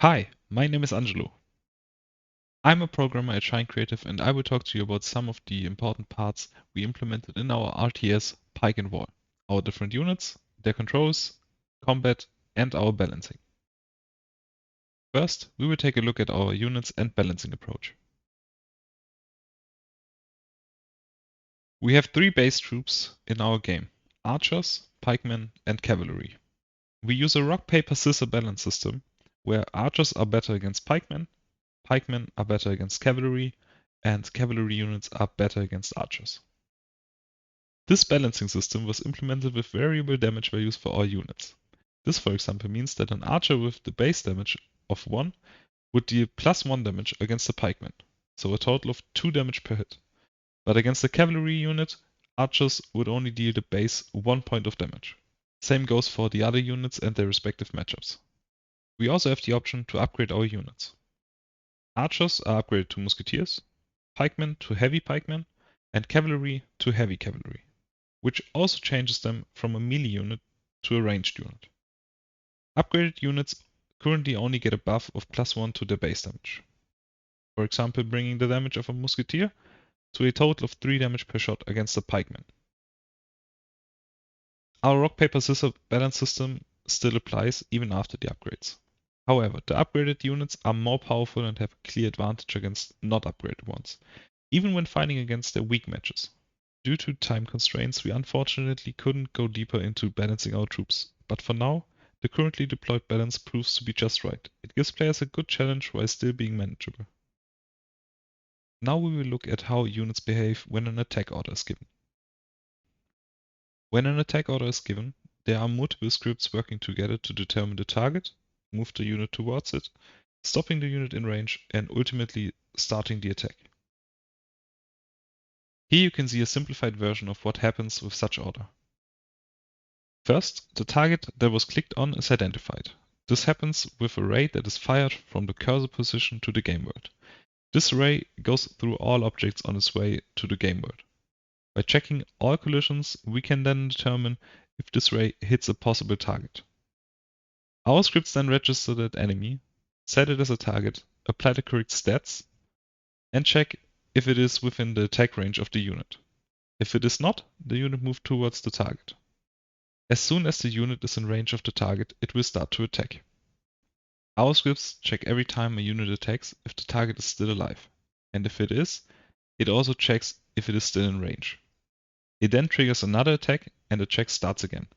Hi, my name is Angelo. I'm a programmer at Shine Creative and I will talk to you about some of the important parts we implemented in our RTS, Pike and Wall, our different units, their controls, combat, and our balancing. First, we will take a look at our units and balancing approach. We have three base troops in our game: archers, pikemen, and cavalry. We use a rock, paper, scissors balance system where archers are better against pikemen are better against cavalry, and cavalry units are better against archers. This balancing system was implemented with variable damage values for all units. This, for example, means that an archer with the base damage of 1 would deal +1 damage against a pikeman, so a total of 2 damage per hit. But against a cavalry unit, archers would only deal the base 1 point of damage. Same goes for the other units and their respective matchups. We also have the option to upgrade our units. Archers are upgraded to musketeers, pikemen to heavy pikemen, and cavalry to heavy cavalry, which also changes them from a melee unit to a ranged unit. Upgraded units currently only get a buff of +1 to their base damage. For example, bringing the damage of a musketeer to a total of 3 damage per shot against a pikeman. Our rock, paper, scissors balance system still applies even after the upgrades. However, the upgraded units are more powerful and have a clear advantage against not upgraded ones, even when fighting against their weak matches. Due to time constraints, we unfortunately couldn't go deeper into balancing our troops, but for now, the currently deployed balance proves to be just right. It gives players a good challenge while still being manageable. Now we will look at how units behave when an attack order is given. When an attack order is given, there are multiple scripts working together to determine the target, move the unit towards it, stopping the unit in range, and ultimately starting the attack. Here you can see a simplified version of what happens with such order. First, the target that was clicked on is identified. This happens with a ray that is fired from the cursor position to the game world. This ray goes through all objects on its way to the game world. By checking all collisions, we can then determine if this ray hits a possible target. Our scripts then register that enemy, set it as a target, apply the correct stats, and check if it is within the attack range of the unit. If it is not, the unit moves towards the target. As soon as the unit is in range of the target, it will start to attack. Our scripts check every time a unit attacks if the target is still alive, and if it is, it also checks if it is still in range. It then triggers another attack and the check starts again.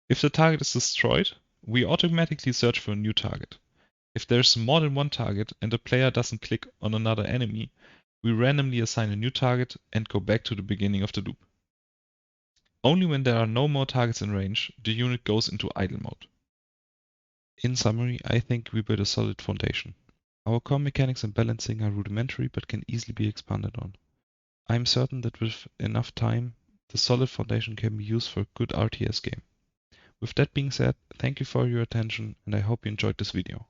If the target is destroyed, we automatically search for a new target. If there's more than one target and the player doesn't click on another enemy, we randomly assign a new target and go back to the beginning of the loop. Only when there are no more targets in range, the unit goes into idle mode. In summary, I think we built a solid foundation. Our core mechanics and balancing are rudimentary but can easily be expanded on. I am certain that with enough time, the solid foundation can be used for a good RTS game. With that being said, thank you for your attention and I hope you enjoyed this video.